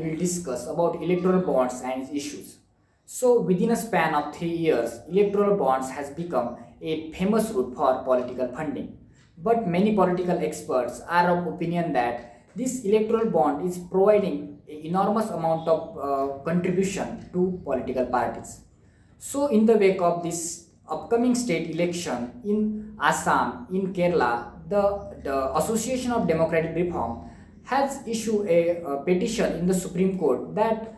will discuss about electoral bonds and its issues. So within a span of 3 years, electoral bonds has become a famous route for political funding. But many political experts are of opinion that this electoral bond is providing an enormous amount of contribution to political parties. So, in the wake of this upcoming state election in Assam, in Kerala, the Association of Democratic Reform has issued a petition in the Supreme Court that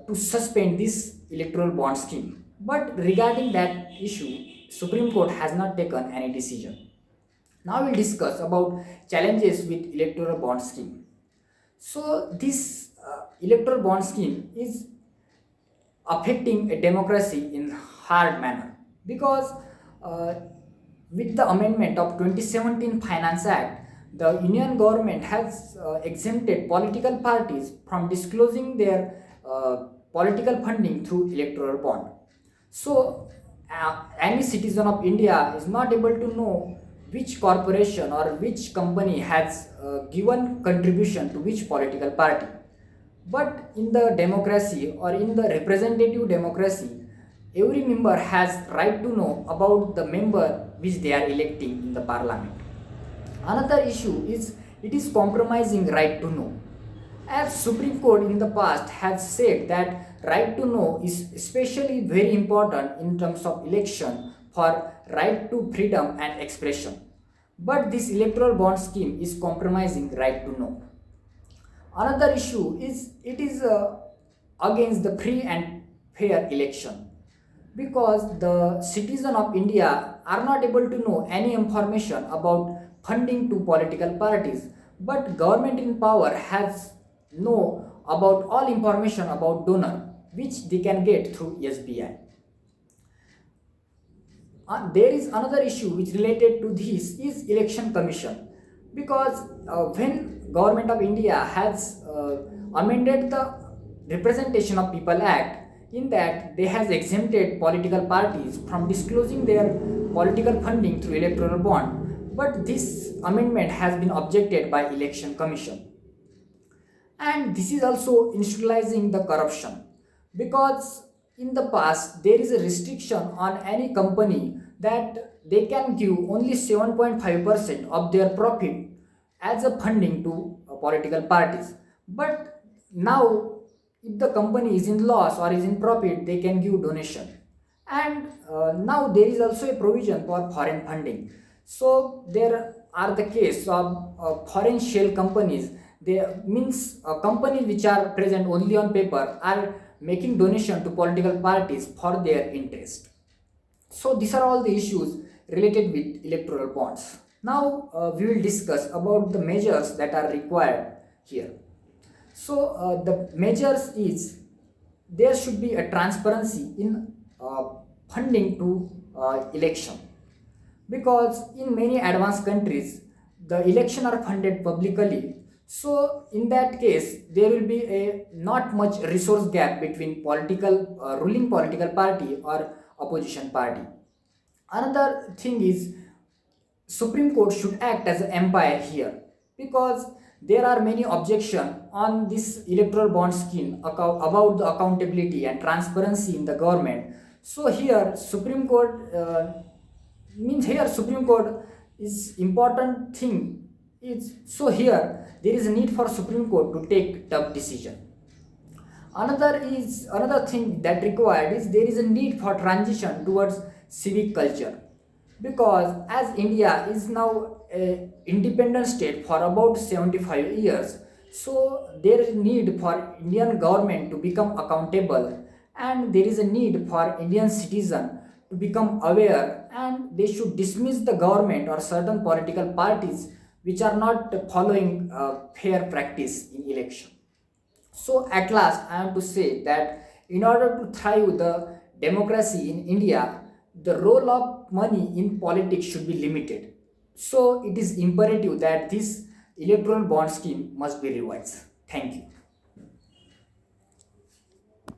to suspend this electoral bond scheme. But regarding that issue, Supreme Court has not taken any decision. Now we'll discuss about challenges with electoral bond scheme. So this electoral bond scheme is affecting a democracy in hard manner because uh, with the amendment of 2017 Finance Act, the Union government has exempted political parties from disclosing their political funding through electoral bond. So any citizen of India is not able to know which corporation or which company has given contribution to which political party. But in the democracy or in the representative democracy, every member has right to know about the member which they are electing in the parliament. Another issue is it is compromising right to know. As Supreme Court in the past has said that right to know is especially very important in terms of election for right to freedom and expression. But this electoral bond scheme is compromising right to know. Another issue is it is against the free and fair election because the citizen of India are not able to know any information about funding to political parties, but government in power has know about all information about donor which they can get through SBI. There is another issue which related to this is election commission because when government of India has amended the representation of people act, in that they has exempted political parties from disclosing their political funding through electoral bond, but this amendment has been objected by election commission. And this is also institutionalizing the corruption because in the past there is a restriction on any company that they can give only 7.5% of their profit as a funding to political parties. But now if the company is in loss or is in profit, they can give donation. And now there is also a provision for foreign funding. So there are the case of foreign shell companies. They means companies which are present only on paper are making donation to political parties for their interest. So these are all the issues related with electoral bonds. Now we will discuss about the measures that are required here. So the measures is there should be a transparency in funding to election because in many advanced countries the election are funded publicly. So in that case there will be a not much resource gap between political ruling political party or opposition party. Another thing is Supreme Court should act as an umpire here because there are many objections on this electoral bond scheme about the accountability and transparency in the government. So here Supreme Court means here Supreme Court is important thing is so here there is a need for Supreme Court to take tough decision. Another thing that required is there is a need for transition towards civic culture because as India is now a independent state for about 75 years, so there is a need for Indian government to become accountable and there is a need for Indian citizen to become aware and they should dismiss the government or certain political parties which are not following fair practice in election. So at last, I am to say that in order to thrive the democracy in India, the role of money in politics should be limited. So it is imperative that this electoral bond scheme must be revised. Thank you.